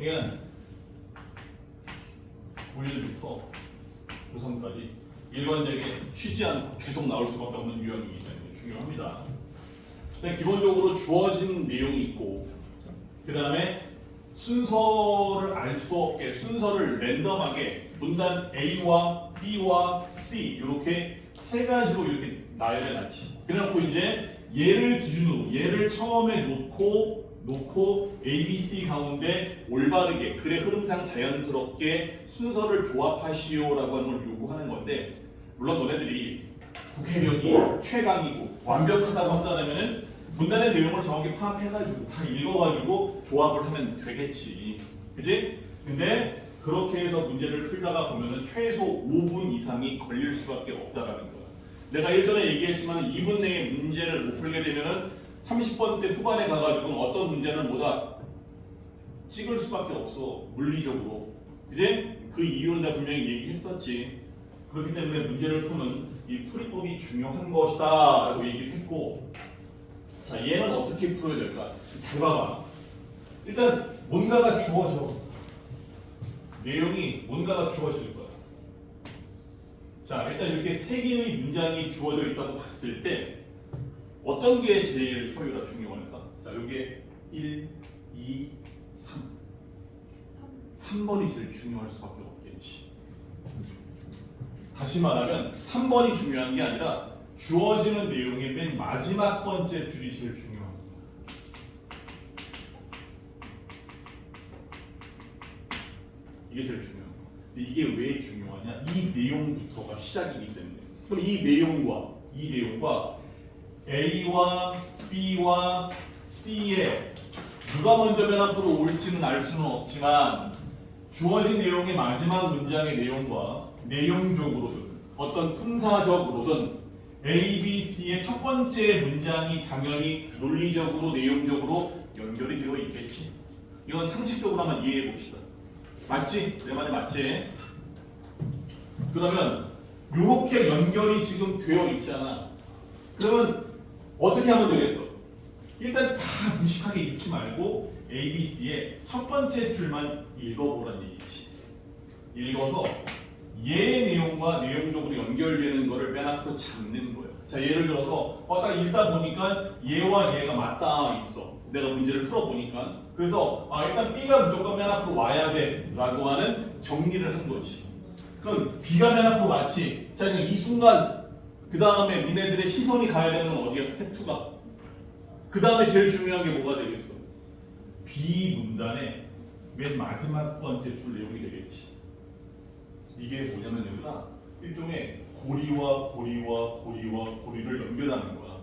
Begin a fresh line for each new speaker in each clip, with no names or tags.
그러니까 고1부터 고3까지 일관되게 쉬지 않고 계속 나올 수밖에 없는 유형이기 때문에 중요합니다. 근데 기본적으로 주어진 내용이 있고 그 다음에 순서를 알 수 없게 순서를 랜덤하게 문단 A와 B와 C 이렇게 세 가지로 이렇게 나열해 놨지. 그래놓고 이제 얘를 기준으로 얘를 처음에 놓고 A, B, C 가운데 올바르게 글의 흐름상 자연스럽게 순서를 조합하시오라고 하는 걸 요구하는 건데 물론 너네들이 독해력이 최강이고 완벽하다고 한다면은 문단의 내용을 정확히 파악해가지고 다 읽어가지고 조합을 하면 되겠지, 그지? 근데 그렇게 해서 문제를 풀다가 보면은 최소 5분 이상이 걸릴 수밖에 없다라는 거야. 내가 예전에 얘기했지만 2분 내에 문제를 못 풀게 되면은 30번대 후반에 가가지고 어떤 문제는 뭐다 찍을 수밖에 없어, 물리적으로, 이제 그 이유는 다 분명히 얘기했었지. 그렇기 때문에 문제를 푸는 이 풀이법이 중요한 것이다라고 얘기를 했고, 자 얘는 어떻게 풀어야 될까? 잘 봐봐. 일단 뭔가가 주어져. 내용이 뭔가가 주어질 거야. 자 일단 이렇게 세 개의 문장이 주어져 있다고 봤을 때 어떤 게 제일 서유라 중요할까? 자 여기에 1, 2, 3. 3번이 제일 중요할 수밖에 없겠지. 다시 말하면 3번이 중요한 게 아니라 주어지는 내용의 맨 마지막 번째 줄이 제일 중요합니다. 이게 제일 중요한 거. 근데 이게 왜 중요하냐? 이 내용부터가 시작이기 때문에. 그럼 이 내용과 A와 B와 C에 누가 먼저 맨 앞으로 올지는 알 수는 없지만 주어진 내용의 마지막 문장의 내용과 내용적으로든 어떤 품사적으로든 A, B, C의 첫 번째 문장이 당연히 논리적으로 내용적으로 연결이 되어 있겠지. 이건 상식적으로 한번 이해해 봅시다. 맞지? 내 말이 맞지? 그러면 이렇게 연결이 지금 되어 있잖아. 그러면 어떻게 하면 되겠어? 일단 다 무식하게 읽지 말고 A, B, C의 첫 번째 줄만 읽어보라는 얘기지. 읽어서 얘의 내용과 내용적으로 연결되는 거를 맨 앞으로 잡는 거예요. 자 예를 들어서 딱 읽다 보니까 얘와 얘가 맞닿아 있어. 내가 문제를 풀어보니까. 그래서 일단 B가 무조건 맨 앞으로 와야 돼 라고 하는 정리를 한 거지. 그럼 B가 맨 앞으로 왔지. 자 이 순간 그 다음에 니네들의 시선이 가야 되는 건 어디야? 스텝 2가. 그 다음에 제일 중요한 게 뭐가 되겠어? B 문단의 맨 마지막 번째 줄 내용이 되겠지. 이게 뭐냐면 여기가 일종의 고리와 고리를 연결하는 거야.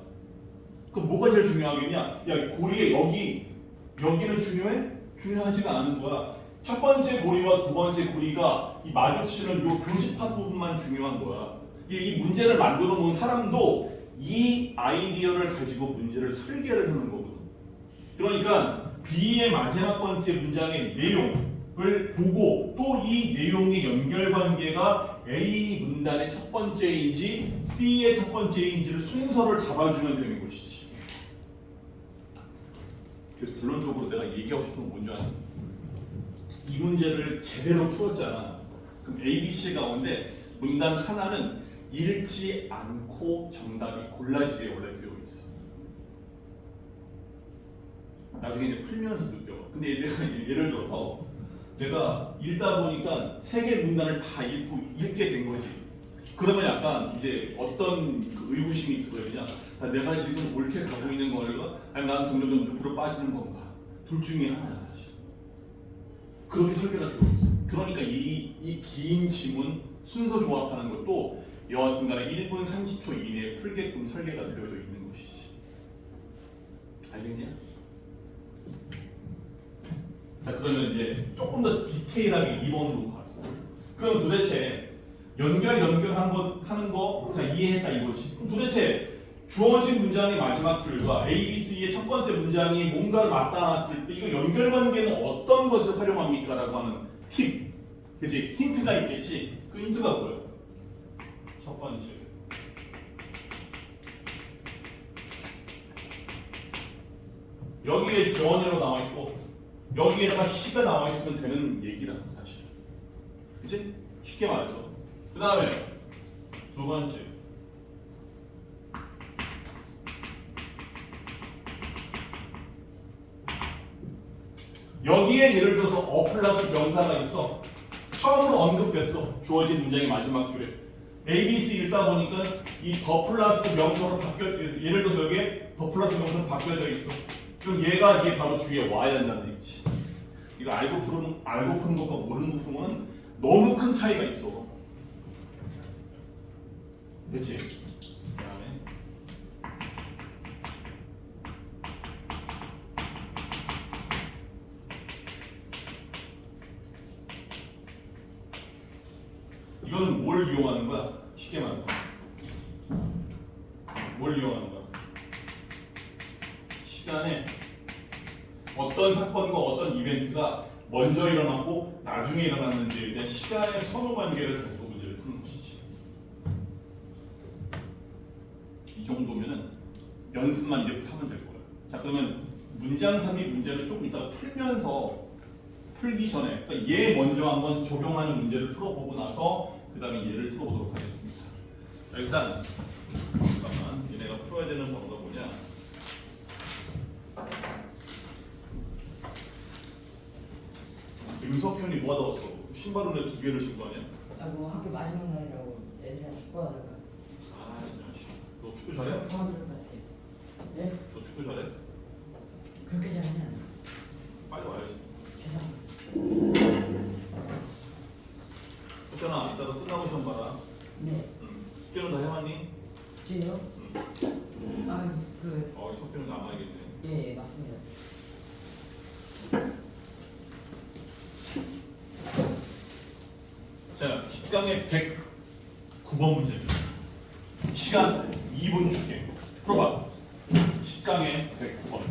그럼 뭐가 제일 중요하겠냐? 야 고리의 여기는 중요해? 중요하지가 않은 거야. 첫 번째 고리와 두 번째 고리가 이 마주치는 요 교집합 부분만 중요한 거야. 이 문제를 만들어 놓은 사람도 이 아이디어를 가지고 문제를 설계를 하는 거거든. 그러니까 B의 마지막 번째 문장의 내용을 보고 또 이 내용의 연결관계가 A 문단의 첫 번째인지 C의 첫 번째인지를 순서를 잡아주면 되는 것이지. 그래서 결론적으로 내가 얘기하고 싶은 건 뭔지 알아? 이 문제를 제대로 풀었잖아. 그럼 A, B, C 가운데 문단 하나는 읽지 않고 정답이 골라지게 원래 되어 있어. 나중에 이제 풀면서 느껴. 근데 내가 예를 들어서 내가 읽다 보니까 세 개 문단을 다 읽게 된 거지. 그러면 약간 이제 어떤 그 의구심이 들어야 되냐? 내가 지금 옳게 가고 있는 건가? 아니면 나는 점점 늪으로 빠지는 건가? 둘 중에 하나야 사실. 그렇게 설계가 되어 있어. 그러니까 이 긴 지문 순서 조합하는 것도 여하튼간에 1분 30초 이내에 풀게끔 설계가 되어져 있는 것이지. 알겠냐? 자 그러면 이제 조금 더 디테일하게 2번으로 가서 그럼 도대체 하는 거 자 이해했다 이거지. 그럼 도대체 주어진 문장의 마지막 줄과 A, B, C의 첫 번째 문장이 뭔가를 맞닿았을 때 이거 연결관계는 어떤 것을 활용합니까? 라고 하는 팁, 그치? 힌트가 있겠지. 그 힌트가 뭐예요? 첫 번째 여기에 주어니로 나와 있고 여기에다가 C가 나와 있으면 되는 얘기라고 사실. 그치? 쉽게 말해서. 그 다음에 두 번째. 여기에 예를 들어서 어 플러스 명사가 있어. 처음으로 언급됐어. 주어진 문장의 마지막 줄에. A, B, C 읽다 보니까 이 더 플러스 명사로 예를 들어서 여기에 더 플러스 명사로 바뀌어져 있어. 그럼 얘가 이게 바로 뒤에 와야 된다는 얘기지. 이거 알고 푸는 것과 모르는 거 푸는 거는 너무 큰 차이가 있어. 그렇지? 그다음에 이거는 뭘 이용하는 거야? 쉽게 말해서 뭘 이용하는 거야? 시간에 어떤 사건과 어떤 이벤트가 먼저 일어났고 나중에 일어났는지에 대한 시간의 선호 관계를 가지고 문제를 푸는 것이지. 이 정도면은 연습만 이제부터 하면 될 거야. 자, 그러면 문장 삽입 문제를 조금 이따 풀면서 풀기 전에 그러니까 얘 먼저 한번 적용하는 문제를 풀어보고 나서 그 다음에 얘를 풀어보도록 하겠습니다. 자, 일단 잠깐만 얘네가 풀어야 되는 번호가 뭐냐? 김석현이 뭐 하다 왔어? 신발을 왜 두 개를 신고 하냐?
아, 뭐 학교 마지막 날이라고 애들이랑 축구하다가.
아, 이 자식. 너 축구 잘해?
저만 들었다 지. 네?
너 축구 잘해?
그렇게 잘하지 않아.
빨리 와야지.
죄송합니다.
혹시나 이따가 끝나고 시험 봐라.
네.
숙제는 다 해왔니?
주요? 아, 그.
이 석현은 남아야겠네.
예, 맞습니다.
자, 10강의 109번 문제입니다. 시간 2분 줄게. 풀어봐. 10강의 109번.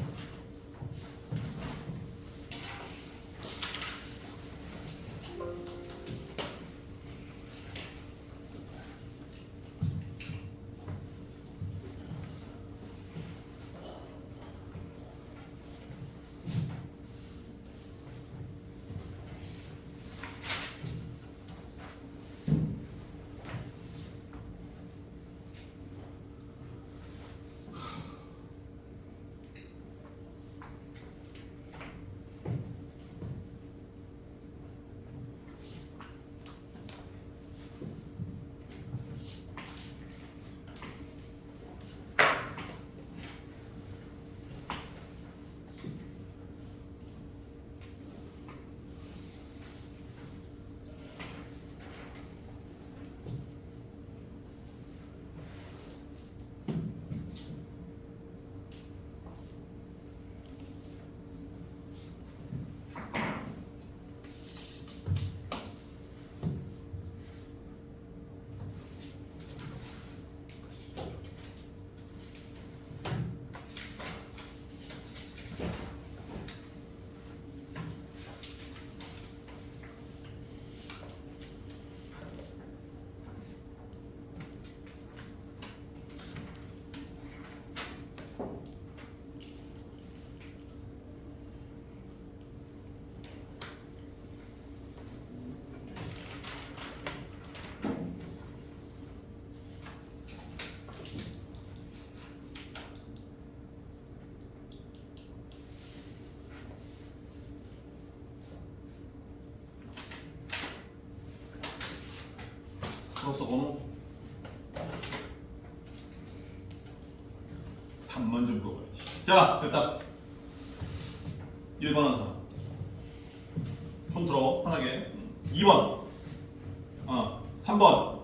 풀었어, 번호? 답 먼저 물어봐야지. 자, 됐다. 1번 한 사람. 손 들어, 편하게. 2번. 3번.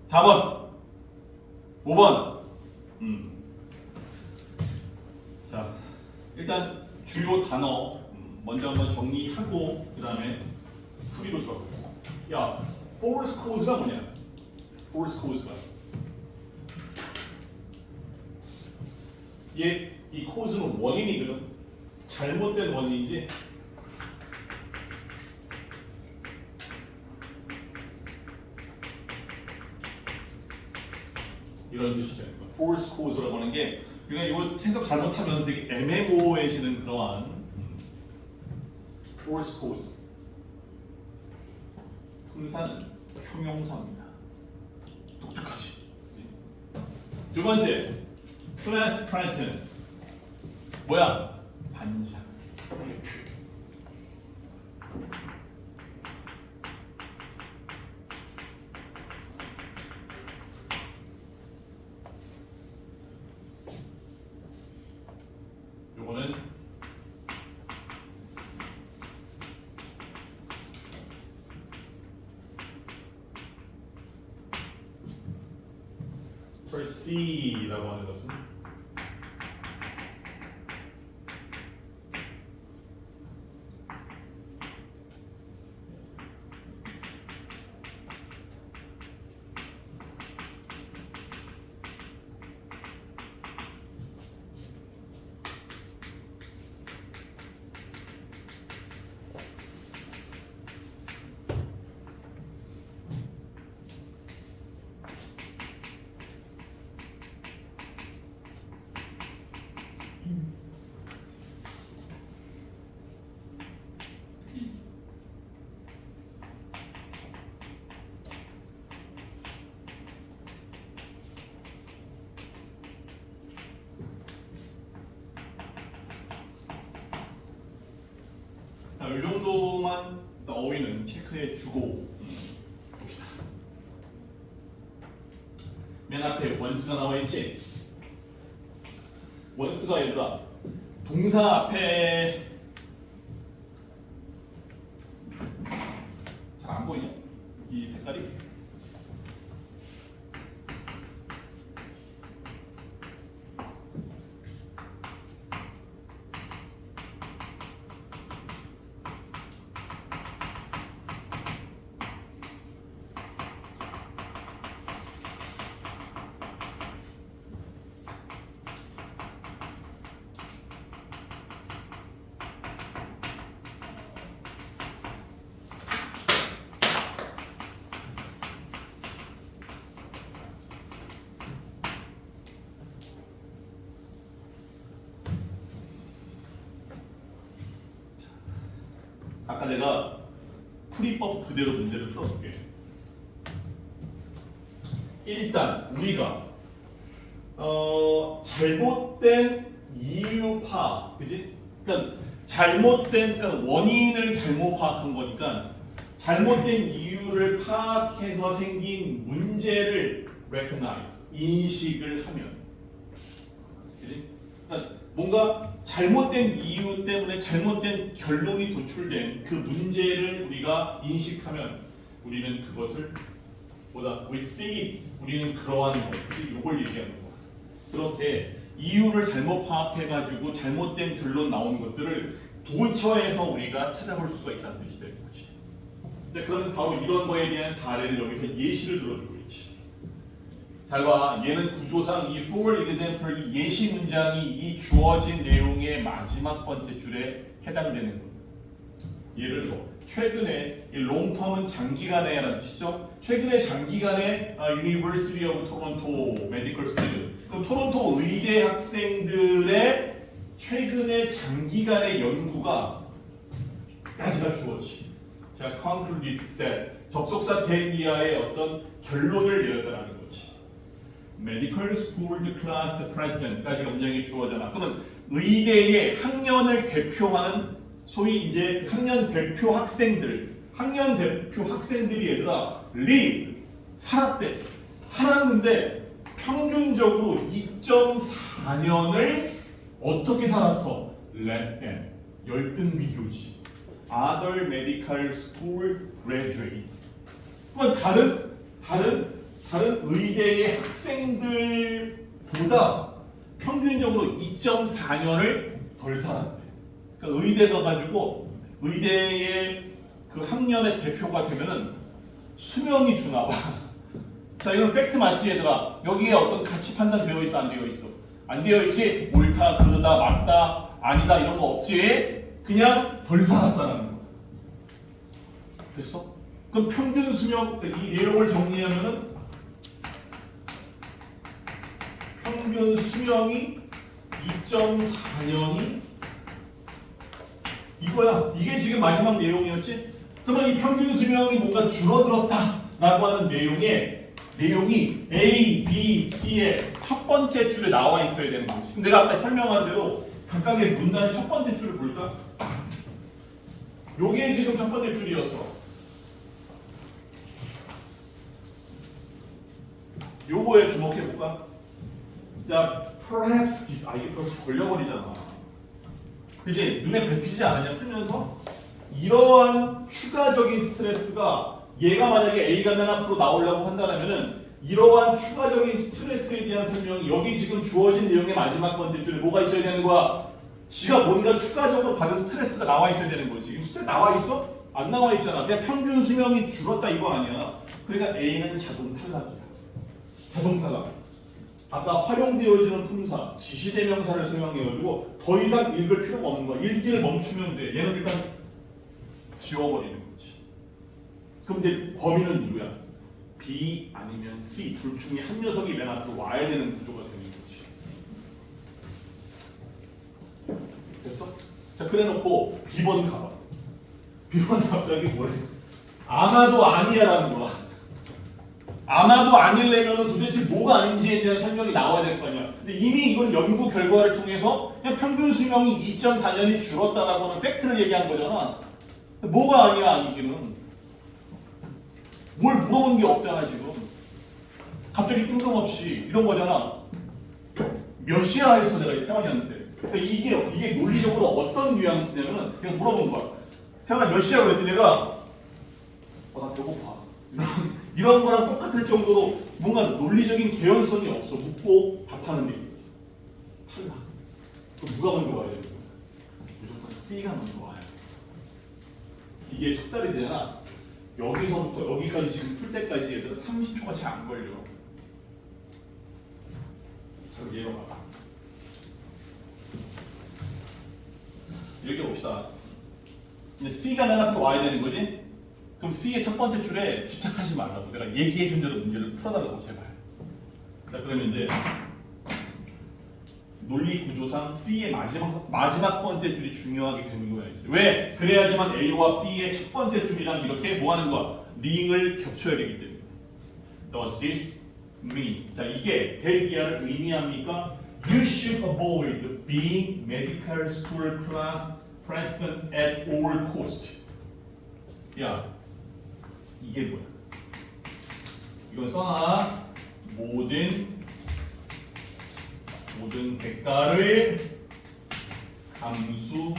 4번. 5번. 자, 일단 주요 단어 먼저 한번 정리하고 그 다음에 풀이로 들어가겠습니다. 야, force cause가 뭐냐? force cause가 이 cause는 원인이거든. 잘못된 원인이지. 이런 뜻이 되는 거야. force cause라고 하는 게 그러니까 이거 해석 잘못하면 되게 애매모호해지는 그러한 force cause. 분사는 형용사입니다. 독특하지. 두 번째, class presence. 뭐야? 반장. 요거는 perceive라고 하는 것은 이 정도만 어휘는 체크해 주고 봅시다. 맨 앞에 once가 나와 있지? once가 얘들아 동사 앞에 잘 안 보이냐? 이 색깔이? 아까 내가 풀이법 그대로 문제를 풀어볼게. 일단 우리가 잘못된 이유 파악, 그지? 그러니까 그러니까 원인을 잘못 파악한 거니까 잘못된 이유를 파악해서 생긴 문제를 recognize, 인식을 하면, 그지? 그러니까 뭔가 잘못된 이유 때문에 잘못된 결론이 도출된 그 문제를 우리가 인식하면 우리는 그것을 we see it, 우리는 그러한 것들이 이걸 얘기하는 거야. 그렇게 이유를 잘못 파악해가지고 잘못된 결론 나온 것들을 도처에서 우리가 찾아볼 수가 있다는 뜻이 되는 거지. 자, 그러면서 바로 이런 거에 대한 사례를 여기서 예시를 들어주고 있지. 잘 봐. 얘는 구조상 이 for example, 이 예시 문장이 이 주어진 내용의 마지막 번째 줄에 해당되는 거예요. 예를 들어 최근에 이 long-term은 장기간에 라는 뜻이죠. 최근에 장기간에 University of Toronto Medical Student, 그럼 토론토 의대 학생들의 최근에 장기간의 연구가 까지가 주어지. 자, concluded that, 접속사 that 이하의 어떤 결론을 내렸다라는 거지. Medical School Class President까지가 문장이 주어잖아. 그러면 의대의 학년을 대표하는 소위 이제 학년 대표 학생들이 얘들아 live, 살았는데 평균적으로 2.4년을 어떻게 살았어? less than, 열등 비교지. other medical school graduates. 그러면 다른 의대의 학생들보다 평균적으로 2.4년을 덜 살았대. 그러니까 의대 가가지고 의대의 그 학년의 대표가 되면은 수명이 주나 봐. 자, 이건 팩트 맞지 얘들아? 여기에 어떤 가치 판단 되어 있어, 안 되어 있어? 안 되어 있지? 옳다, 그러다, 맞다, 아니다 이런 거 없지? 그냥 덜 살았다는 거. 됐어? 그럼 평균 수명, 이 내용을 정리하면은 평균 수명이 2.4년이 이거야. 이게 지금 마지막 내용이었지? 그러면 이 평균 수명이 뭔가 줄어들었다라고 하는 내용이 A, B, C의 첫 번째 줄에 나와 있어야 되는 거지. 그럼 내가 아까 설명한 대로 각각의 문단의 첫 번째 줄을 볼까? 요게 지금 첫 번째 줄이었어. 요거에 주목해 볼까? 자, perhaps this. 이게 벌써 걸려버리잖아. 그지? 눈에 밟히지 않았냐 풀면서 이러한 추가적인 스트레스가 얘가 만약에 A가 맨 앞으로 나오려고 한다면은 이러한 추가적인 스트레스에 대한 설명이 여기 지금 주어진 내용의 마지막 번째 줄에 뭐가 있어야 되는 거야? 지가 뭔가 추가적으로 받은 스트레스가 나와 있어야 되는 거지. 지금 스트레스 나와 있어? 안 나와 있잖아. 그냥 평균 수명이 줄었다 이거 아니야. 그러니까 A는 자동 탈락이야. 자동 탈락. 아까 활용되어지는 품사, 지시대명사를 설명해가지고 더 이상 읽을 필요가 없는 거야. 읽기를 멈추면 돼. 얘는 일단 지워버리는 거지. 그럼 이제 범위는 누구야? B 아니면 C 둘 중에 한 녀석이 맨 앞으로 와야 되는 구조가 되는 거지. 됐어? 자, 그래놓고 B번 가봐. B번 갑자기 뭐래? 아마도 아니야라는 거야. 아마도 아니려면 도대체 뭐가 아닌지에 대한 설명이 나와야 될 거 아니야. 근데 이미 이건 연구 결과를 통해서 그냥 평균 수명이 2.4년이 줄었다라고 하는 팩트를 얘기한 거잖아. 뭐가 아니야 아니기는. 뭘 물어본 게 없잖아 지금. 갑자기 뜬금없이 이런 거잖아. 몇 시야 했어 내가 태환이한테. 그러니까 이게 논리적으로 어떤 뉘앙스냐면은 그냥 물어본 거야. 태환아 몇 시야 그랬더니 내가 나 배고파. 이런 거랑 똑같을 정도로 뭔가 논리적인 개연성이 없어. 묻고 답하는 데 있었어. 탈락. 그럼 누가 먼저 와야 되는 거야? 무조건 C가 먼저 와야 돼. 이게 숙달이 되잖아. 여기서부터 여기까지 지금 풀 때까지 얘들은 30초가 잘 안 걸려. 자, 그럼 얘가 봐봐. 이렇게 봅시다. 이제 C가 맨 앞에 와야 되는 거지? 그럼 C의 첫 번째 줄에 집착하지 말라고. 내가 얘기해 준 대로 문제를 풀어달라고 제발. 자, 그러면 이제 논리 구조상 C의 마지막 번째 줄이 중요하게 되는 거야. 이제. 왜? 그래야지만 A와 B의 첫 번째 줄이랑 이렇게 뭐 하는 거야? 링을 겹쳐야 되기 때문에. Does this mean? 자, 이게 대기하를 의미합니까? You should avoid being medical school class president at all cost. 야, 이게 뭐야? 이건 써놔. 모든 대가를 감수해서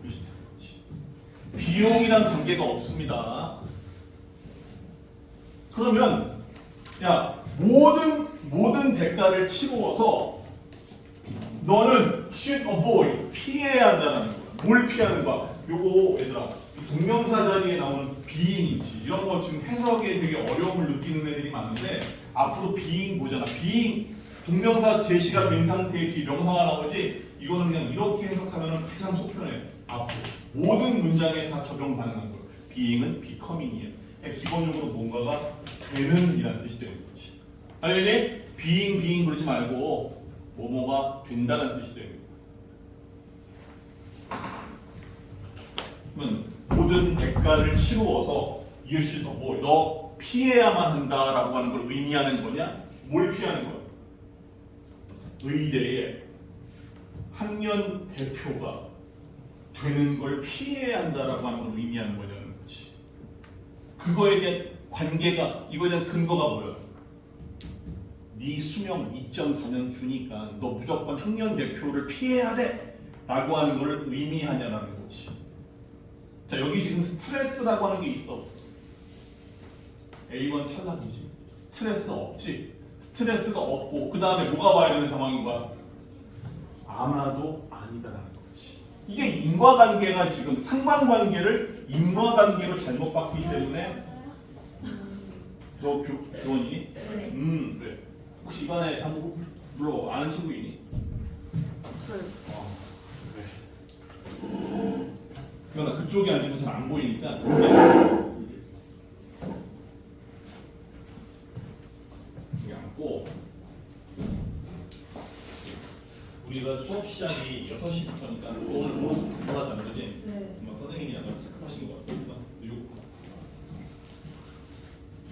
뜻이다. 비용이란 관계가 없습니다. 그러면 야 모든 대가를 치루어서 너는 should avoid 피해야 한다는 거야. 뭘 피하는 거야? 요거 얘들아 동명사 자리에 나오는 being이지. 이런 거 지금 해석에 되게 어려움을 느끼는 애들이 많은데 앞으로 being 보잖아. being 동명사 제시가 된 상태의 비명사가 나오지. 이거는 그냥 이렇게 해석하면 가장 속편해. 앞으로 모든 문장에 다 적용 가능한 거예요. being은 becoming이에요. 그냥 기본적으로 뭔가가 되는 이라는 뜻이 되는 거지. 알겠니? being 그러지 말고 뭐뭐가 된다는 뜻이 되는 거예요. 그러면 모든 대가를 치루어서 you should avoid, 너 피해야만 한다라고 하는 걸 의미하는 거냐? 뭘 피하는 거야? 의대에 학년 대표가 되는 걸 피해야 한다라고 하는 걸 의미하는 거냐는 거지. 그거에 대한 관계가, 이거에 대한 근거가 뭐야? 네 수명 2.4년 주니까 너 무조건 학년 대표를 피해야 돼 라고 하는 걸 의미하냐라는 거지. 자, 여기 지금 스트레스라고 하는 게 있어. A번 탈락이지. 스트레스 없지. 스트레스가 없고 그 다음에 뭐가 와야 되는 상황인 거야? 아마도 아니다라는 거지. 이게 인과관계가 지금 상관관계를 인과관계로 잘못 봤기 때문에. 너 교원이니?
네.
그래. 혹시 이번에 한번 물어 아는 친구 있니?
없어요.
그래. 그러나 그쪽에 앉으면 잘 안 보이니까 여기 앉고 우리가 수업 시작이 6시부터니까 오늘 오후 받았다는 거지?
네.
아마 선생님이 아마 체크하신 것 같으니까 이거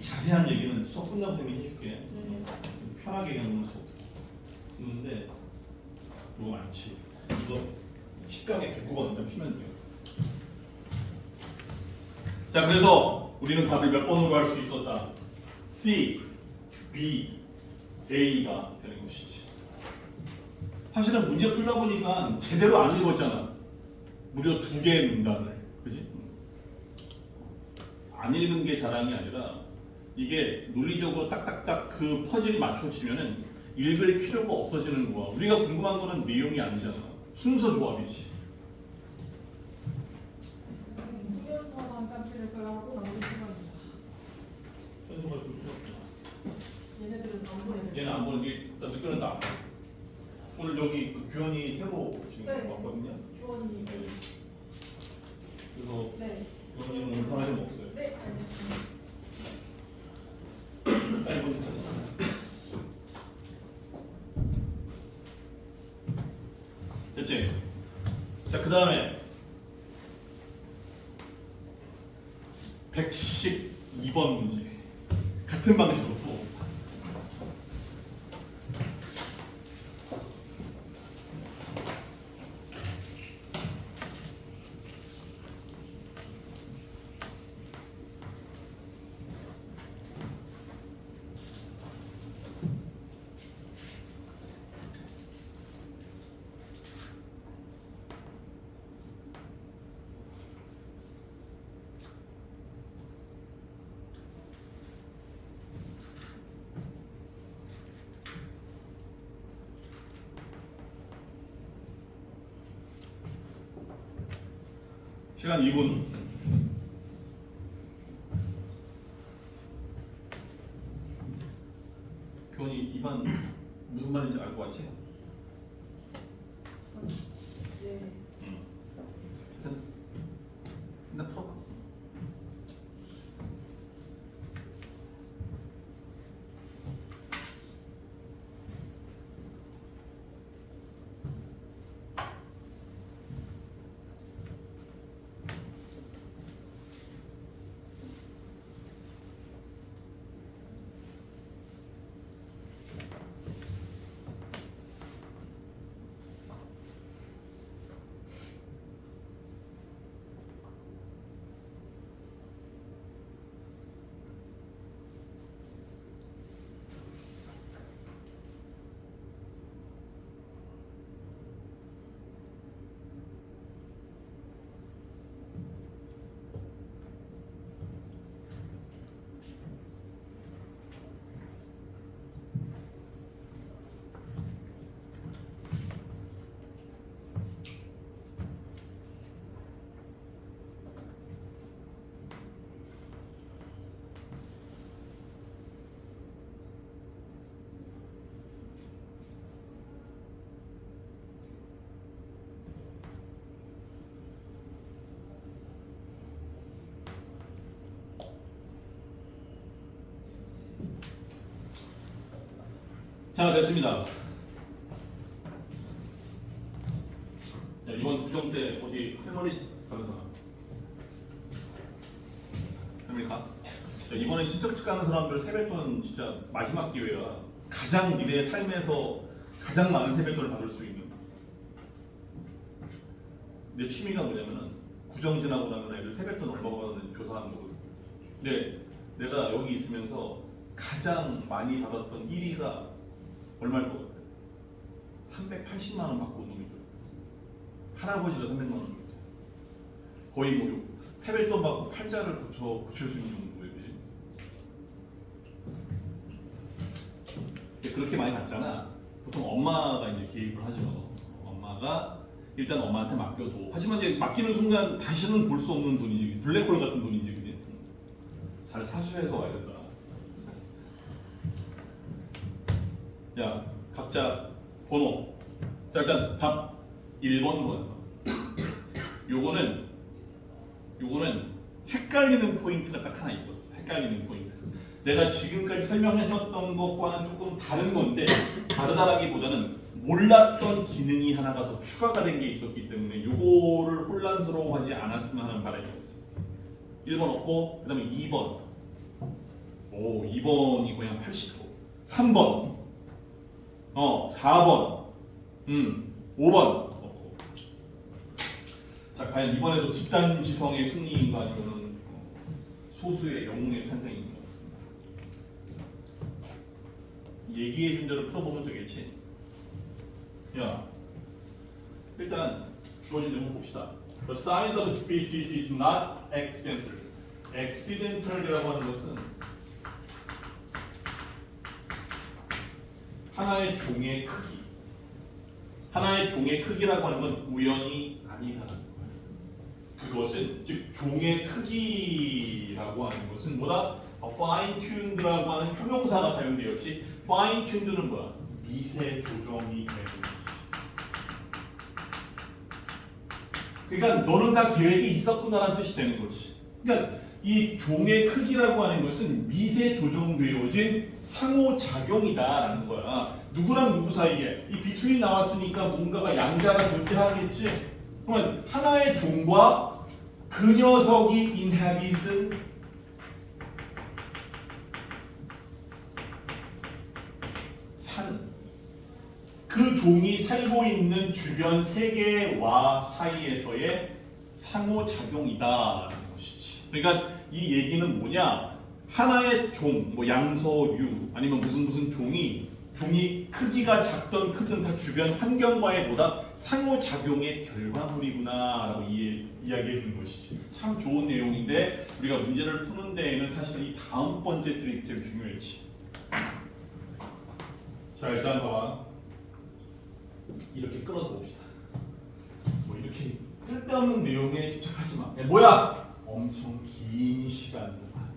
자세한 얘기는 수업 끝나고 선생님이 해줄게.
네.
편하게 그냥 수업 듣는데 그거 많지. 이거 10강에 109번 일단 피면 돼요. 자, 그래서 우리는 답을 몇 번으로 할 수 있었다? C, B, A가 되는 것이지. 사실은 문제 풀다 보니까 제대로 안 읽었잖아. 무려 2개의 문단을, 그지? 안 읽은 게 자랑이 아니라 이게 논리적으로 딱딱딱 그 퍼즐이 맞춰지면은 읽을 필요가 없어지는 거야. 우리가 궁금한 거는 내용이 아니잖아. 순서 조합이지.
후연서만 깜찍을 써야 하고 나머지 수강입니다.
순서가 볼 필요 없잖아.
얘네들은 안 보내요.
얘는 안 보는 게 일단 느껴낸다. 오늘 여기 그 규현이 새로 지금
네.
왔거든요.
주원이.
네. 그래서
네.
규현이는 오늘 하나씩 없어요.
네, 알겠습니다.
빨리 보는 거지. 됐지? 자, 그 다음에 112번 문제. 같은 방식으로 또. 시간 2분. 교원이 이반 무슨 말인지 알 것 같지?
네.
응. 일단 풀어봐. 자, 됐습니다. 자, 이번 구정 때 어디 할머니 집 가는 사람? 할머니 가? 자, 이번에 친척집 가는 사람들 세뱃돈 진짜 마지막 기회야. 가장 니네 삶에서 가장 많은 세뱃돈을 받을 수 있는. 내 취미가 뭐냐면은 구정 지나고 나면 애들 세뱃돈 얼마 받았는지 조사하는 거거든. 근데 내가 여기 있으면서 가장 많이 받았던 1위가 얼마일 것 같아? 380만 원 받고 온 놈이 있더라. 할아버지가 300만 원 줬대. 거의 뭐 세뱃돈 받고 팔자를 고칠 수 있는 정도의 그지? 근데 그렇게 많이 받잖아. 보통 엄마가 이제 개입을 하죠. 엄마가 일단 엄마한테 맡겨도. 하지만 이제 맡기는 순간 다시는 볼 수 없는 돈이지. 블랙홀 같은 돈이지, 그지? 잘 사수해서 와야 된다. 야, 각자 번호. 자, 일단 답 1번으로 해서. 요거는 헷갈리는 포인트가 딱 하나 있었어. 헷갈리는 포인트. 내가 지금까지 설명했었던 것과는 조금 다른 건데 다르다라기보다는 몰랐던 기능이 하나가 더 추가가 된 게 있었기 때문에 요거를 혼란스러워하지 않았으면 하는 바람이었어요. 1번 없고 그 다음에 2번. 오, 2번이 거의 한 80%. 3번. 4번. 5번. 없고. 자, 과연 이번에도 집단 지성의 승리인가 아니면 소수의 영웅의 탄생인가? 얘기해 준 대로 풀어보면 되겠지. 야, 일단 주어진 내용 봅시다. The size of species is not accidental. accidental이라고 하는 것은 하나의 종의 크기. 하나의 종의 크기라고 하는 건 우연이 아니라는 거예요. 그것은 즉 종의 크기라고 하는 것은 뭐다? fine-tuned라고 하는 형용사가 사용되었지. fine-tuned는 뭐야? 미세 조정이 되는 것이지. 그러니까 너는 다 계획이 있었구나라는 뜻이 되는 거지. 그러니까 이 종의 크기라고 하는 것은 미세 조정되어진 상호작용이다라는 거야. 누구랑 누구 사이에 이 between 나왔으니까 뭔가가 양자가 존재하겠지. 그러면 하나의 종과 그 녀석이 inhabit은 사는 그 종이 살고 있는 주변 세계와 사이에서의 상호작용이다라는 것이지. 그러니까 이 얘기는 뭐냐? 하나의 종, 뭐 양서류 아니면 무슨 종이 크기가 작던 크든 다 주변 환경과의 보다 상호작용의 결과물이구나라고 이야기해 준 것이지. 참 좋은 내용인데 우리가 문제를 푸는 데에는 사실 이 다음 번째 트릭이 제일 중요했지. 자, 일단 봐봐. 이렇게 끊어서 봅시다. 뭐 이렇게 쓸데없는 내용에 집착하지 마. 야, 뭐야? 엄청 긴 시간 동안,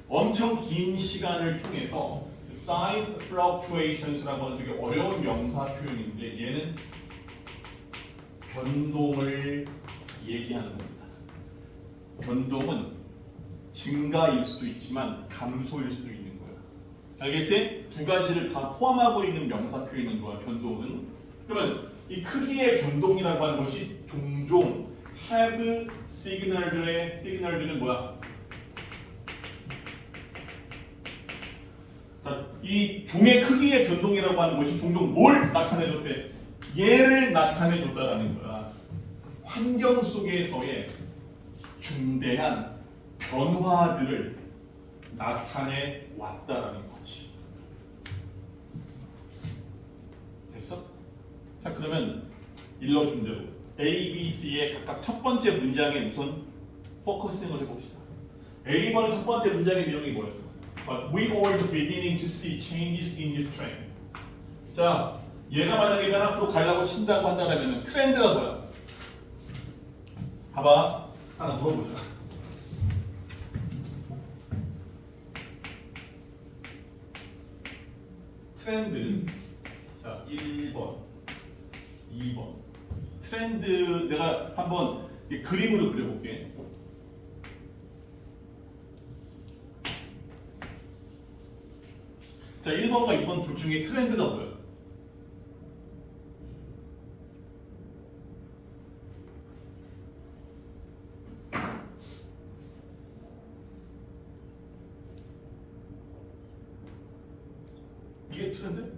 엄청 긴 시간을 통해서 size fluctuations라고 하는 되게 어려운 명사 표현인데 얘는 변동을 얘기하는 겁니다. 변동은 증가일 수도 있지만 감소일 수도 있는 거야. 알겠지? 두 가지를 다 포함하고 있는 명사 표현인 거야. 변동은. 그러면 이 크기의 변동이라고 하는 것이 종종 have signal들의 signal들은 뭐야? 자, 이 종의 크기의 변동이라고 하는 것이 종종 뭘 나타내줬대? 얘를 나타내줬다라는 거야. 환경 속에서의 중대한 변화들을 나타내 왔다라는 거지. 됐어? 자, 그러면 일러준 대로 A, B, C의 각각 첫 번째 문장에 우선 포커싱을 해봅시다. A번의 첫 번째 문장의 내용이 뭐였어? But we are beginning to see changes in this trend. 자, 얘가 만약에 맨 앞으로 가려고 친다고 한다면 트렌드가 뭐야? 봐봐. 하나 물어보자. 트렌드. 자, 1번, 2번. 트렌드 내가 한번 그림으로 그려볼게. 자, 1번과 2번 둘 중에 트렌드가 뭐야? 이게 트렌드?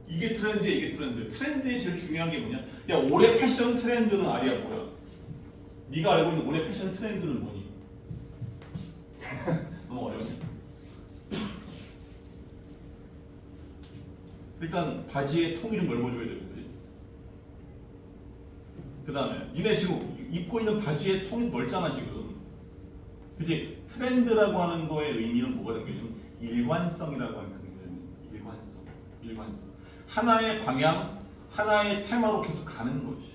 이게 트렌드야, 이게 트렌드. 트렌드의 제일 중요한 게 뭐냐? 야, 올해 패션 트렌드는 아니야, 뭐야? 네가 알고 있는 올해 패션 트렌드는 뭐니? 너무 어렵네. 일단 바지에 통이 좀 넓어줘야 되고, 그지? 그 다음에 니네 지금 입고 있는 바지에 통이 넓잖아 지금, 그지? 트렌드라고 하는 거의 의미는 뭐가 되겠냐면 일관성이라고 하는 거예요. 일관성. 하나의 방향, 하나의 테마로 계속 가는 거지.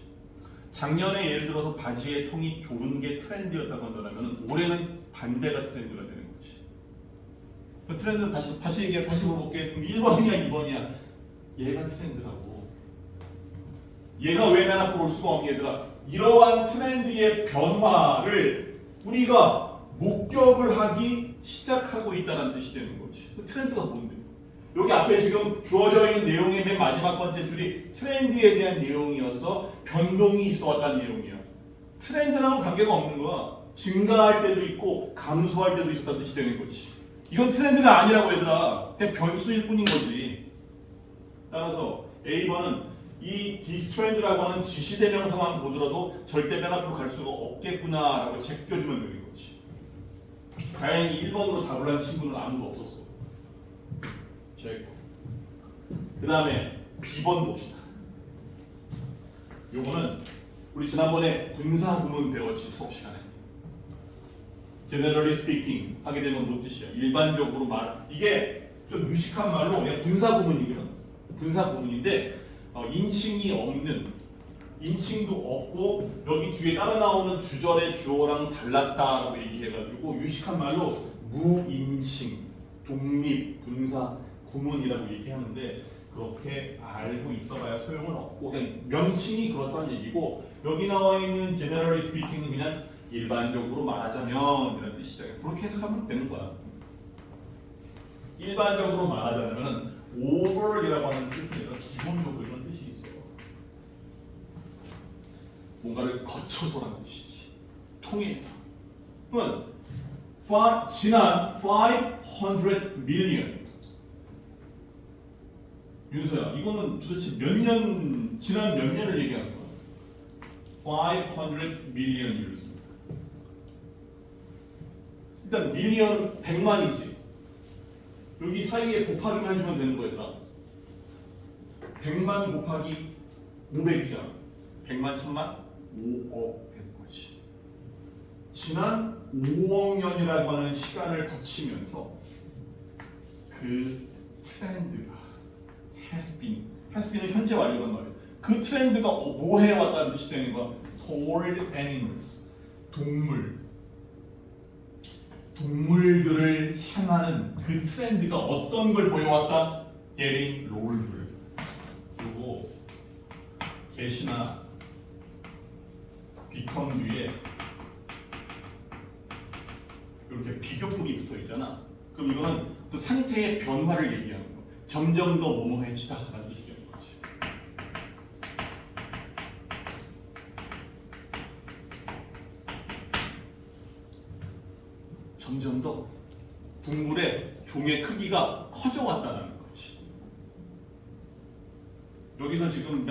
작년에 예를 들어서 바지의 통이 좁은 게 트렌드였다고 한다면 올해는 반대가 트렌드가 되는 거지. 그 트렌드는 다시 물어볼게. 그럼 1번이야, 2번이야? 얘가 트렌드라고. 얘가 왜 맨 앞으로 올 수가 없니 얘들아? 이러한 트렌드의 변화를 우리가 목격을 하기 시작하고 있다는 뜻이 되는 거지. 그 트렌드가 뭔데? 여기 앞에 지금 주어져 있는 내용의 맨 마지막 번째 줄이 트렌드에 대한 내용이어서 변동이 있어 왔다는 내용이야. 트렌드랑은 관계가 없는 거야. 증가할 때도 있고 감소할 때도 있었다는 뜻이 되는 거지. 이건 트렌드가 아니라고 얘들아. 그냥 변수일 뿐인 거지. 따라서 A번은 이 디스트렌드라고 하는 지시대명사만 보더라도 절대 변화표로 갈 수가 없겠구나라고 제껴주면 되는 거지. 다행히 1번으로 답을 한 친구는 아무도 없었어. 그 다음에 B번 봅시다. 요거는 우리 지난번에 분사구문 배웠지 수업 시간에. Generally speaking 하게 되면 뭔 뜻이야? 일반적으로 말. 이게 좀 유식한 말로 그냥 분사구문이거든. 분사구문인데 인칭이 없는, 인칭도 없고 여기 뒤에 따라 나오는 주절의 주어랑 달랐다라고 얘기해가지고 유식한 말로 무인칭, 독립, 분사, 구문이라고 얘기하는데 그렇게 알고 있어봐야 소용은 없고 그냥 명칭이 그렇다는 얘기고 여기 나와 있는 generally speaking은 그냥 일반적으로 말하자면 이런 뜻이죠. 그렇게 해석하면 되는 거야. 일반적으로 말하자면 over이라고 하는 뜻은 기본적으로 이런 뜻이 있어. 뭔가를 거쳐서라는 뜻이지. 통해서. 그러면 지난 500 million. 윤서야, 이거는 도대체 지난 몇 년을 얘기하는 거야? 500 million years입니다. 일단 밀리언 100만이지. 여기 사이에 곱하기만 해주면 되는 거였더라. 100만 곱하기 500이잖아. 100만, 1000만, 5억 100거지. 지난 5억 년이라고 하는 시간을 거치면서 그 트렌드가 has been은 현재 완료란 말이에요. 그 트렌드가 뭐 해왔다는 뜻이 되는 거야? toward animals, 동물들을 향하는 그 트렌드가 어떤 걸 보여왔다? getting older. 그리고 get이나 become 뒤에 이렇게 비교법이 붙어 있잖아. 그럼 이거는 또 상태의 변화를 얘기하는 거야. 점점 더 뭐뭐해지다 라는 뜻이 되는 거지. 점점 더 동물의 종의 크기가 커져왔다는 거지. 여기서 지금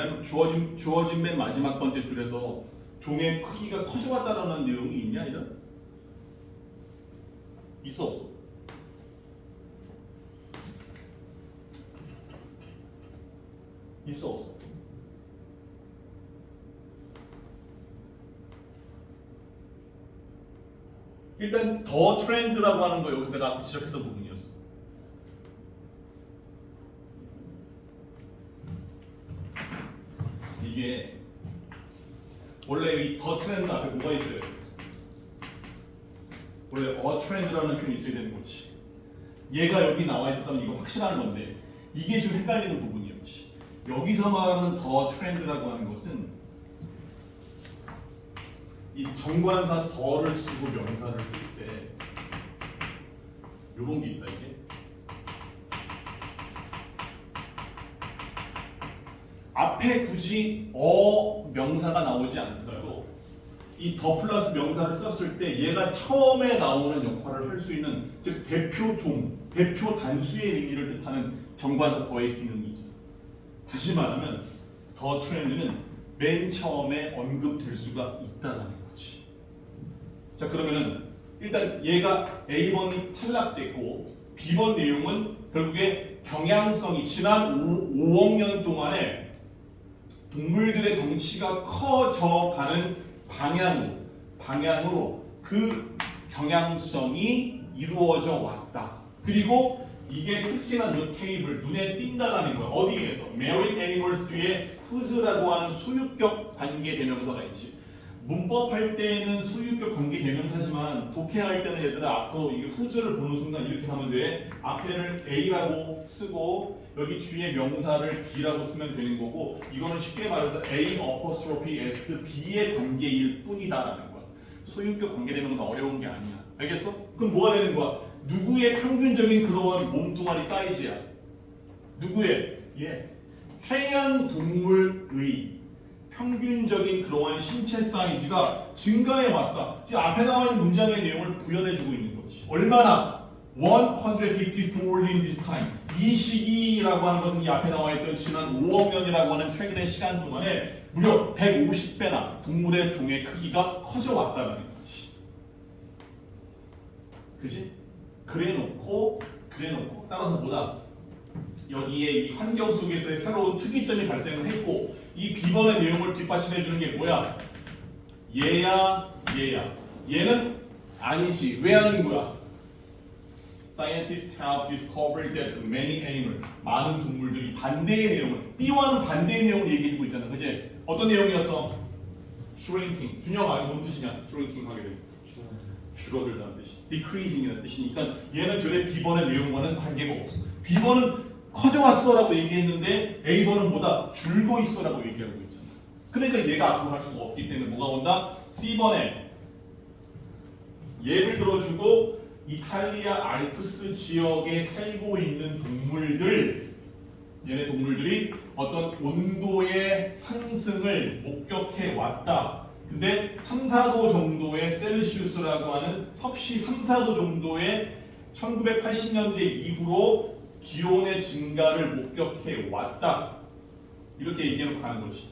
주어진 맨 마지막 번째 줄에서 종의 크기가 커져왔다는 내용이 있냐 이런? 있어 없어? 있어 없어? 일단 더 트렌드라고 하는 거 여기서 내가 아까 지적했던 부분이었어. 이게 원래 이 더 트렌드 앞에 뭐가 있어요? 원래 a trend라는 표현이 있어야 되는 거지. 얘가 여기 나와 있었다면 이거 확실한 건데 이게 좀 헷갈리는 부분이었지. 여기서 말하는 더 트렌드라고 하는 것은 이 정관사 더를 쓰고 명사를 쓸 때 이런 게 있다. 이게 앞에 굳이 명사가 나오지 않더라도 이 더 플러스 명사를 썼을 때 얘가 처음에 나오는 역할을 할 수 있는 즉 대표 단수의 의미를 뜻하는 정관사 더의 기능이 있어. 다시 말하면 더 트렌드는 맨 처음에 언급될 수가 있다는 거지. 자, 그러면은 일단 얘가 A번이 탈락됐고 B번 내용은 결국에 경향성이 지난 5억 년 동안에 동물들의 덩치가 커져가는 방향으로 그 경향성이 이루어져 왔다. 그리고 이게 특히나 이 테이블 눈에 띈다라는 거야. 어디에서? marine animals 뒤에 whose라고 하는 소유격 관계 대명사가 있지. 문법 할 때는 소유격 관계 대명사지만 독해할 때는 얘들아 앞으로 이게 whose를 보는 순간 이렇게 하면 돼. 앞에를 A라고 쓰고 여기 뒤에 명사를 B라고 쓰면 되는 거고 이거는 쉽게 말해서 A apostrophe S B의 관계일 뿐이다라는 거야. 소유격 관계 대명사 어려운 게 아니야. 알겠어? 그럼 뭐가 되는 거야? 누구의 평균적인 그러한 몸뚱아리 사이즈야? 누구의? 예. 해양 동물의 평균적인 그러한 신체 사이즈가 증가해 왔다. 지금 앞에 나와 있는 문장의 내용을 부연해주고 있는 거지. 얼마나? 154 in this time. 이 시기라고 하는 것은 이 앞에 나와 있던 지난 5억 년이라고 하는 최근의 시간 동안에 무려 150배나 동물의 종의 크기가 커져 왔다는 거지. 그지? 그래놓고 따라서 뭐다? 여기에 이 환경 속에서의 새로운 특이점이 발생을 했고 이 비번의 내용을 뒷받침해 주는 게 뭐야? 얘야. 얘는 아니지. 왜 아닌 거야? Scientists have discovered that many animals, 많은 동물들이 반대의 내용을, B와는 반대의 내용을 얘기해주고 있잖아. 그치? 어떤 내용이었어? Shrinking. 준영아, 이거 뭔 뜻이냐? Shrinking 하게 되면 줄어들다는 뜻이, decreasing이라는 뜻이니까 얘는 되레 B번의 내용과는 관계가 없어. B번은 커져왔어라고 얘기했는데 A번은 뭐다? 줄고 있어라고 얘기하고 있잖아. 그러니까 얘가 앞으로 할 수가 없기 때문에 뭐가 온다? C번에 예를 들어주고 이탈리아 알프스 지역에 살고 있는 동물들, 얘네 동물들이 어떤 온도의 상승을 목격해 왔다. 근데 3, 4도 정도의 셀시우스라고 하는 섭씨 3, 4도 정도의 1980년대 이후로 기온의 증가를 목격해 왔다. 이렇게 얘기해놓고 가는 거지.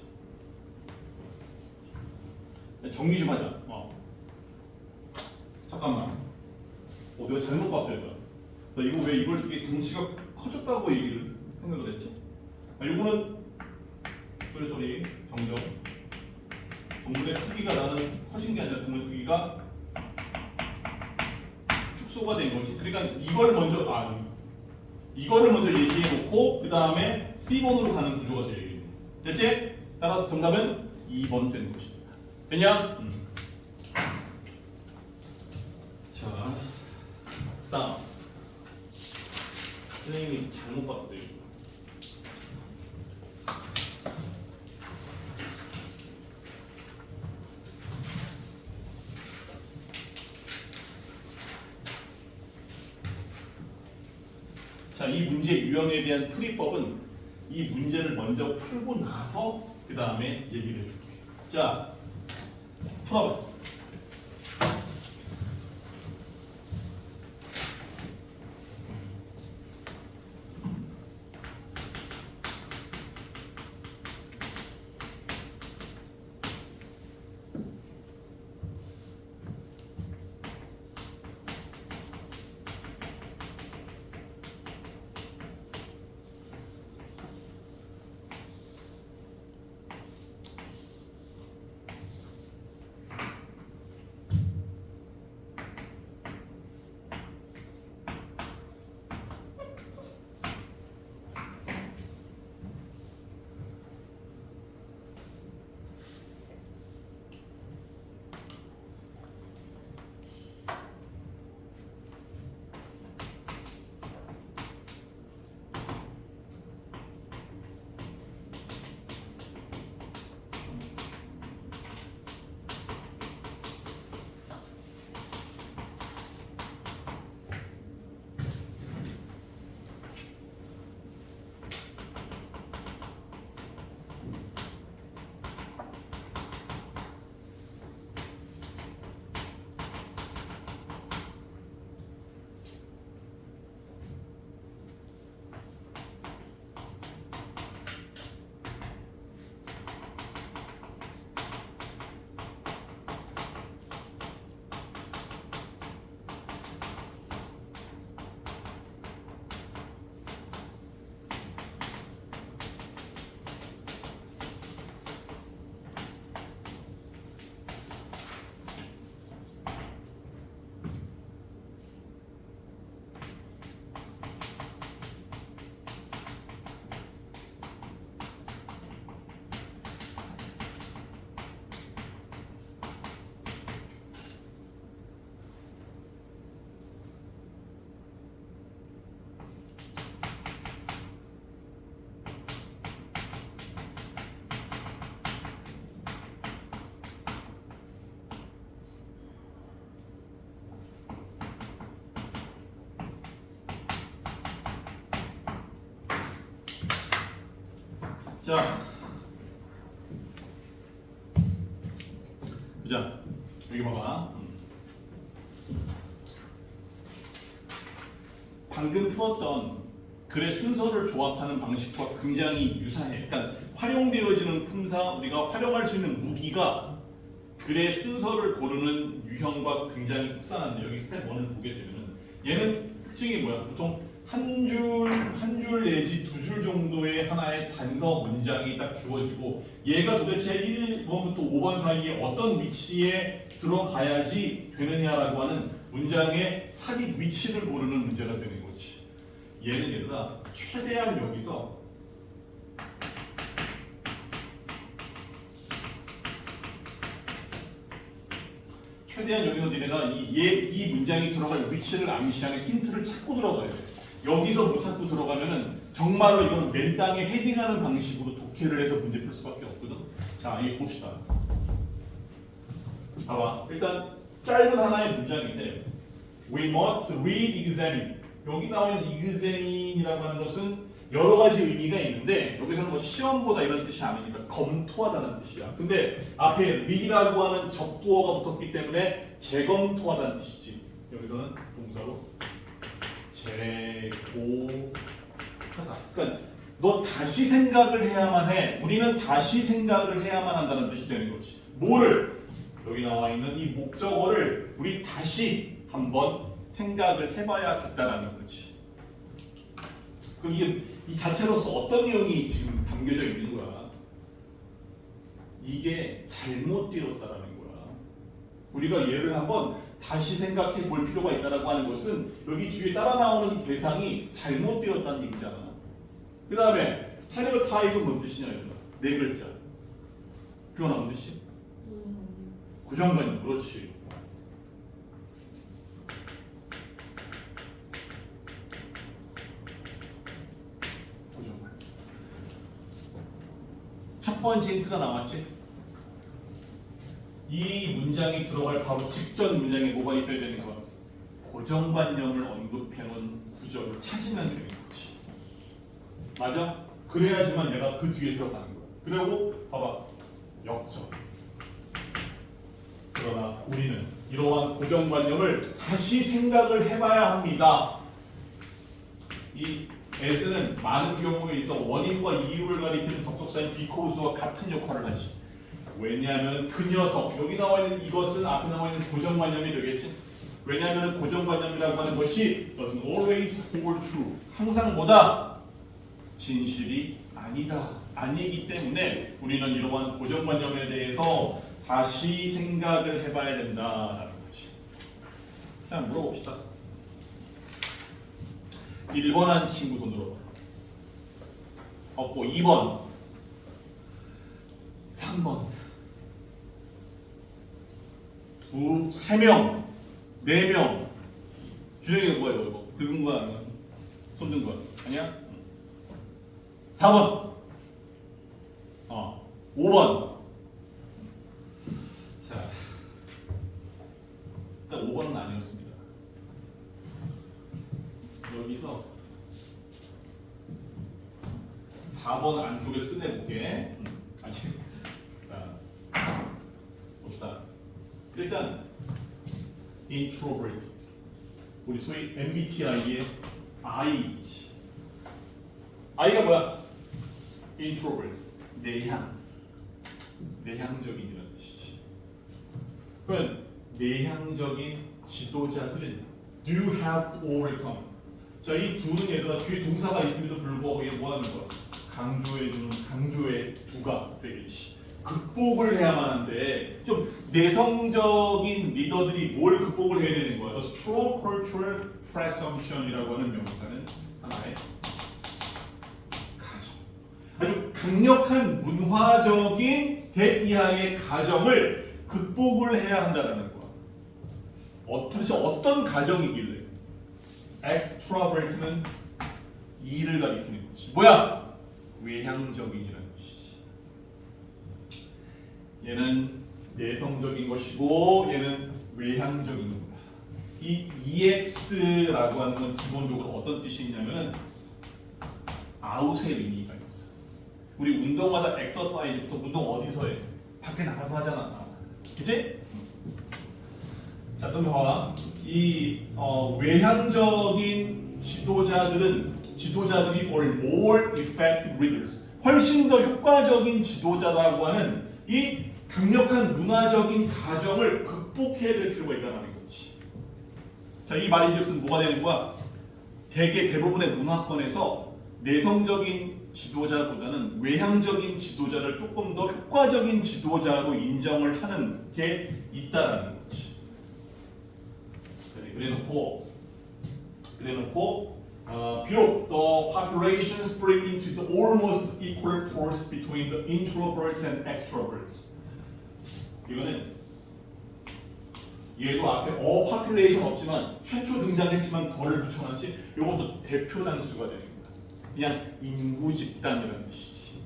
정리 좀 하자. 잠깐만. 내가 잘못 봤어요. 나 이거 왜 이걸 이게 덩치가 커졌다고 얘기를 생각을 했지? 이거는 소리 정정. 동물의 크기가 나는 커진 게 아니라 동물의 크기가 축소가 된 거지. 그러니까 이거를 먼저 얘기해 놓고 그 다음에 C번으로 가는 구조가 되어야겠네. 됐지? 따라서 정답은 2번 되는 것입니다. 됐냐? 자, 다음. 선생님이 잘못 봤어, 이거. 자, 이 문제 유형에 대한 풀이법은 이 문제를 먼저 풀고 나서 그 다음에 얘기를 해줄게. 자, 풀어봐. 자, 보자. 여기 봐봐. 방금 풀었던 글의 순서를 조합하는 방식과 굉장히 유사해. 그러니까 활용되어지는 품사, 우리가 활용할 수 있는 무기가 글의 순서를 고르는 유형과 굉장히 흡사한데 여기 스텝 1을 보게 되면은 얘는 특징이 뭐야? 보통 한 줄 내지 두 줄 정도의 하나의 단서 문장이 딱 주어지고 얘가 도대체 1번부터 5번 사이에 어떤 위치에 들어가야지 되느냐라고 하는 문장의 삽입 위치를 고르는 문제가 되는 거지. 얘는 얘들아 최대한 여기서 니네가 이 문장이 들어갈 위치를 암시하는 힌트를 찾고 들어가야 돼. 여기서 못 찾고 들어가면은 정말로 이건 맨 땅에 헤딩하는 방식으로 독해를 해서 문제 풀 수밖에 없거든. 자, 이거 봅시다. 봐봐. 일단 짧은 하나의 문장인데 We must re-examine. 여기 나와 있는 examine이라고 하는 것은 여러 가지 의미가 있는데 여기서는 뭐 시험보다 이런 뜻이 아니니까 검토하다는 뜻이야. 근데 앞에 re라고 하는 접두어가 붙었기 때문에 재검토하다는 뜻이지. 여기서는 동사로 재고하다. 그러니까 너 다시 생각을 해야만 해. 우리는 다시 생각을 해야만 한다는 뜻이 되는 거지. 뭐를? 여기 나와 있는 이 목적어를 우리 다시 한번 생각을 해봐야겠다라는 거지. 그럼 이 자체로서 어떤 내용이 지금 담겨져 있는 거야? 이게 잘못되었다라는 거야. 우리가 얘를 한번 다시 생각해 볼 필요가 있다라고 하는 것은 여기 뒤에 따라 나오는 이 대상이 잘못되었다는 얘기잖아. 그 다음에 스테레오타입은 뭔 뜻이냐 이거야. 네 글자. 규현아 뭔 뜻이? 고정관념. 그렇지. 고정관념. 첫 번째 힌트가 나왔지? 이 문장이 들어갈 바로 직전 문장에 뭐가 있어야 되는 거야? 고정관념을 언급해놓은 구절을 찾으면 되는 거지. 맞아? 그래야지만 얘가 그 뒤에 들어가는 거야. 그리고 봐봐. 역적. 그러나 우리는 이러한 고정관념을 다시 생각을 해봐야 합니다. 이 as는 많은 경우에 있어 원인과 이유를 가리키는 접속사인 because와 같은 역할을 하지. 왜냐하면 그 녀석, 여기 나와 있는 이것은 앞에 나와 있는 고정관념이 되겠지. 왜냐하면 고정관념이라고 하는 것이 doesn't always hold true. 항상 뭐다? 진실이 아니다. 아니기 때문에 우리는 이러한 고정관념에 대해서 다시 생각을 해봐야 된다라는 거지. 자, 물어봅시다. 1번 한 친구 손으로 없고 2번 3번 3명 4명 주정이가 뭐야 이거? 긁은 거야 아니야? 손든 거야? 아니야? 4번 5번 자 일단 5번은 아니었습니다. 여기서 4번 안쪽에 끝내볼게. 아직 봅시다. 일단 introverted 우리 소위 MBTI의 I지. I가 뭐야? introvert 내향적인이라는 뜻이지. 그러면 내향적인 지도자들은 do have to overcome. 자, 이 두는 얘들아 뒤에 동사가 있음에도 불구하고 이게 뭐 하는 거야? 강조해주는 강조의 두가 되겠지. 극복을 해야만 하는데 좀 내성적인 리더들이 뭘 극복을 해야 되는 거야? The strong cultural presumption이라고 하는 명사는 하나의 가정. 아주 강력한 문화적인 대이하의 가정을 극복을 해야 한다는 거야. 도대체 어떤 가정이길래? extrovert는 이를 가리키는 거지. 뭐야? 외향적인이라는 뜻이. 얘는 내성적인 것이고 얘는 외향적인 거야. 이 EX라고 하는 건 기본적으로 어떤 뜻이 있냐면은 아웃의 의미가 있어. 우리 운동하다 엑서사이즈부터 운동 어디서 해? 밖에 나가서 하잖아. 그치? 자, 그럼 봐봐. 이 외향적인 지도자들이 or more effective leaders, 훨씬 더 효과적인 지도자라고 하는 이 강력한 문화적인 가정을 극복해야 될 필요가 있다는 거지. 자, 이 말인즉슨 뭐가 되는 거야? 대부분의 문화권에서 내성적인 지도자보다는 외향적인 지도자를 조금 더 효과적인 지도자로 인정을 하는 게 있다라는 거지. 그래놓고 비록 the population split into the almost equal force between the introverts and extroverts. 이거는 얘도 앞에 population 없지만 최초 등장했지만 덜을 붙여놨지. 이것도 대표 단수가 되는 거야. 그냥 인구 집단이라는 뜻이지.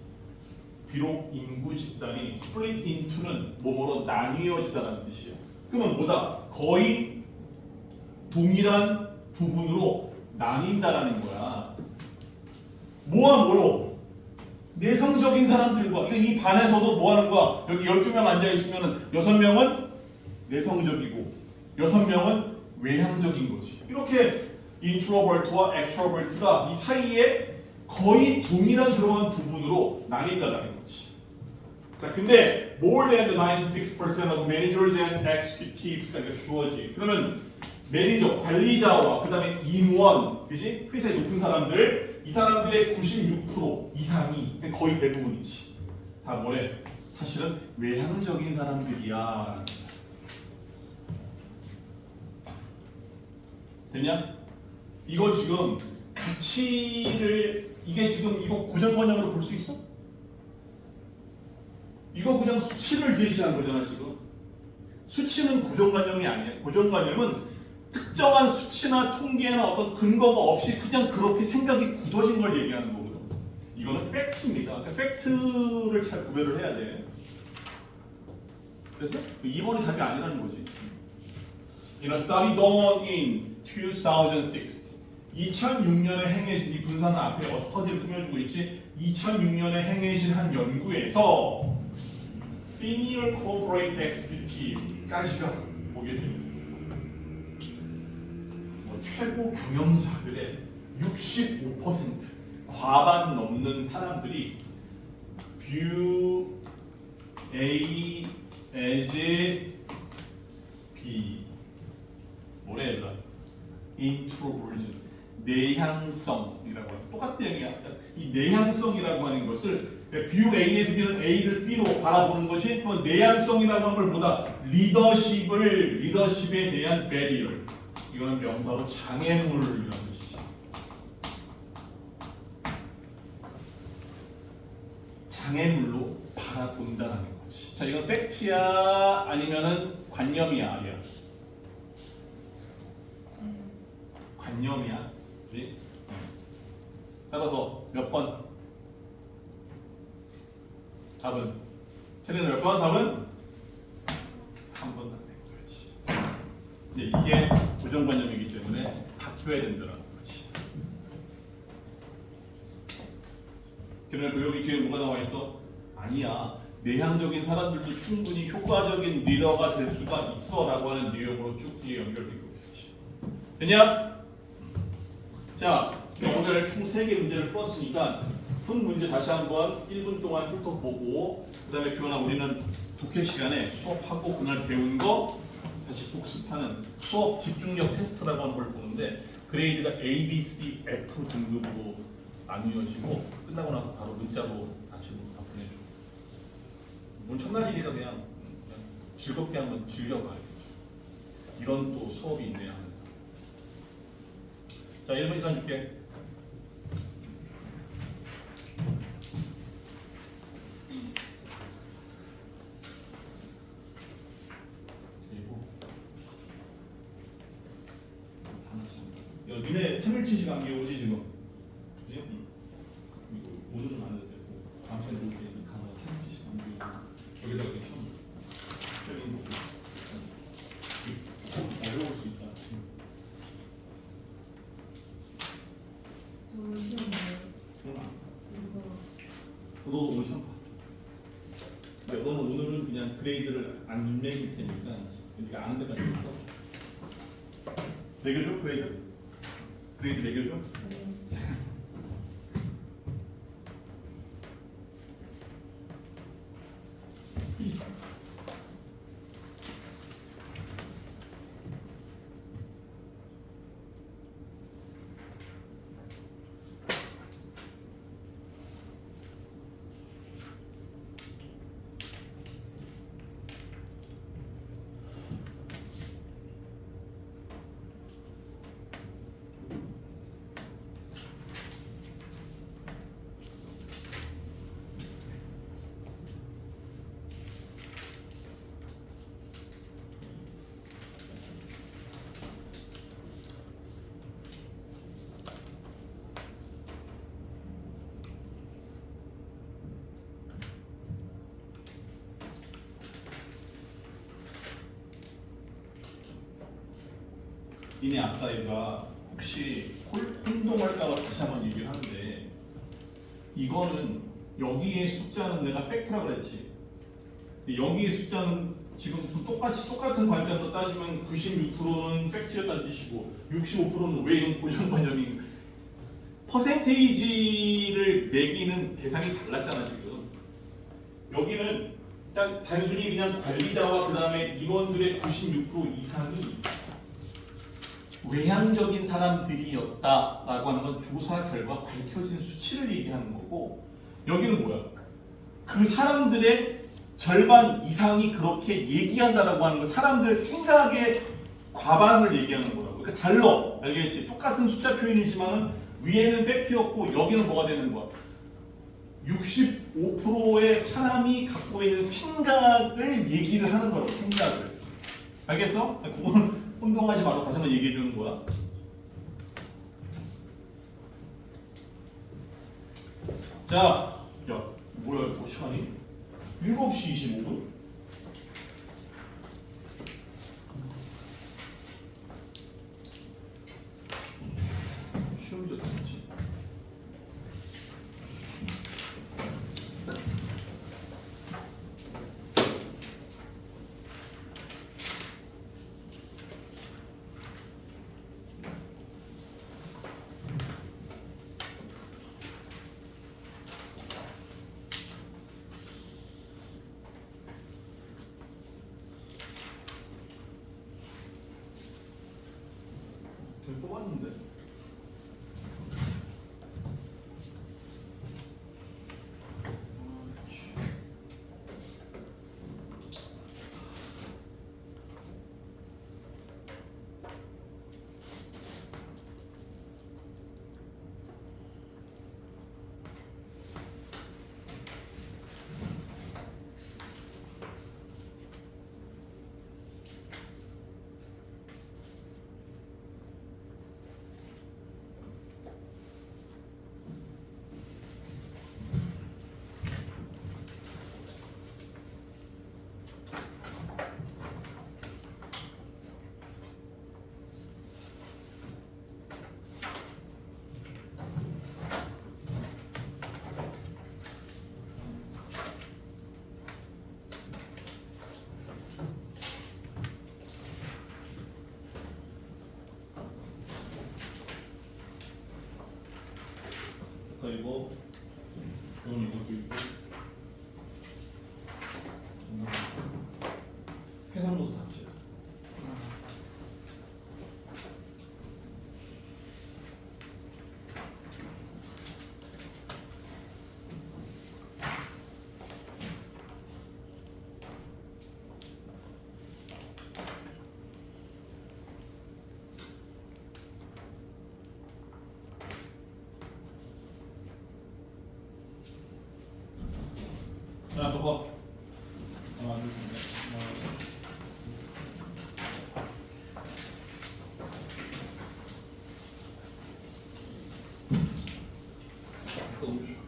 비록 인구 집단이 split into는 뭐뭐로 나뉘어지다라는 뜻이야. 그러면 뭐다? 거의 동일한 부분으로 나뉜다라는 거야. 뭐와 뭐로? 내성적인 사람들과. 그러니까 이 반에서도 뭐 하는 거야? 여기 12명 앉아있으면 6명은 내성적이고 6명은 외향적인 거지. 이렇게 인트로버트와 엑스트로버트가 이 사이에 거의 동일한 그러한 부분으로 나뉜다라는 거지. 자, 근데 more than the 96% of managers and executives 가 주어지. 그러면 매니저, 관리자와 그 다음에 임원, 그지? 회사의 높은 사람들, 이 사람들의 96% 이상이 거의 대부분이지. 다 뭐래? 사실은 외향적인 사람들이야. 됐냐? 이거 지금 가치를 이게 지금 이거 고정관념으로 볼 수 있어? 이거 그냥 수치를 제시한 거잖아 지금. 수치는 고정관념이 아니야. 고정관념은 특정한 수치나 통계나 어떤 근거가 없이 그냥 그렇게 생각이 굳어진 걸 얘기하는 거거든. 이거는 팩트입니다. 그러니까 팩트를 잘 구별을 해야 돼. 그래서 2번이 답이 아니라는 거지. In a study done in 2006, 2006년에 행해진 이 분산 앞에 스터디를 꾸며주고 있지. 2006년에 행해진 한 연구에서 Senior Corporate Executive까지가 보게 됩니다. 최고 경영자들의 65% 과반 넘는 사람들이 view A as B 뭐래 얘들아? introversion 내향성이라고 하는 똑같은 얘기야. 이 내향성이라고 하는 것을 view A as B는 A를 B로 바라보는 것이 내향성이라고 하는 걸 뭐다? 리더십에 대한 barrier. 이거는 명사로 장애물이라는 뜻이지. 장애물로 바라본다는 거지. 자, 이건 팩트야 아니면은 관념이야 아니야? 관념이야. 그렇지? 따라서 몇 번? 답은? 체리는 몇 번? 답은? 3번 답인 거지. 이제 이게 고정관념이기 때문에 바뀌어야 된다는 거지. 그러면 여기 뒤에 뭐가 나와 있어? 아니야. 내향적인 사람들도 충분히 효과적인 리더가 될 수가 있어라고 하는 내용으로 쭉 뒤에 연결되고 있지. 됐냐? 자, 오늘 총 3개 문제를 풀었으니까 푼 문제 다시 한번 1분 동안 훑어보고 그 다음에 교환아 우리는 독해 시간에 수업하고 그날 배운 거 다시 복습하는 수업 집중력 테스트라고 하는 걸 보는데 그레이드가 A, B, C, F 등급으로 나뉘어지고 끝나고 나서 바로 문자로 아침으로 다 보내줘. 오늘 첫날이니까 그냥 즐겁게 한번 즐겨봐야겠죠. 이런 또 수업이 있네 하면서. 자, 1분 시간 줄게. 니네 3일치식 암기 오지 지금? 그지? 오늘은 안 해도 되고 다음 시간에 올 테니까 가서 3일치식 암기 여기다가 이렇게 쳐놓은 거 어려울 수 있다.
저 시험에
그럼
이거
너도 오늘 참 봐. 너는 오늘은 그냥 그레이드를 안 매길 테니까 우리가 아는 데까지 있어. 매겨줘 그레이드. 그레이드 매겨줘. 니네 아까 얘가 혹시 혼동할까봐 다시 한번 얘기를 하는데 이거는 여기의 숫자는 내가 팩트라고 그랬지. 근데 여기의 숫자는 지금 똑같은 관점으로 따지면 96%는 팩트였다는 뜻이고 65%는 왜 이런 고정관념이 퍼센테이지를 매기는 대상이 달랐잖아 지금. 여기는 딱 단순히 그냥 관리자와 그 다음에 임원들의 96% 이상이 외향적인 사람들이었다라고 하는 건 조사 결과 밝혀진 수치를 얘기하는 거고, 여기는 뭐야? 그 사람들의 절반 이상이 그렇게 얘기한다라고 하는 거, 사람들의 생각의 과반을 얘기하는 거라고. 그러니까 달러, 알겠지? 똑같은 숫자 표현이지만은 위에는 팩트였고 여기는 뭐가 되는 거야? 65%의 사람이 갖고 있는 생각을 얘기를 하는 거라고. 생각을. 알겠어? 그거는 혼동하지 말고 다시 한번 얘기해 주는 거야. 자, 야, 뭐야 이거 시간이? 7시 25분? 시험이 됐지. 뽑았는데? 그리고 이건 이것도 있고 해상도수 답지. 자, 봐봐. 하나, 둘, 셋, 너무 좋아.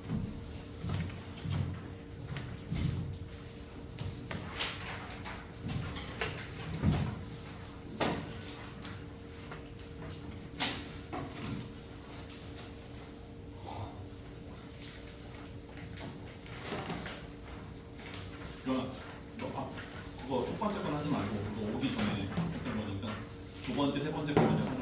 첫 번째 건 하지 말고 그거 오기 전에 했던 거니까 두 번째, 세 번째 거는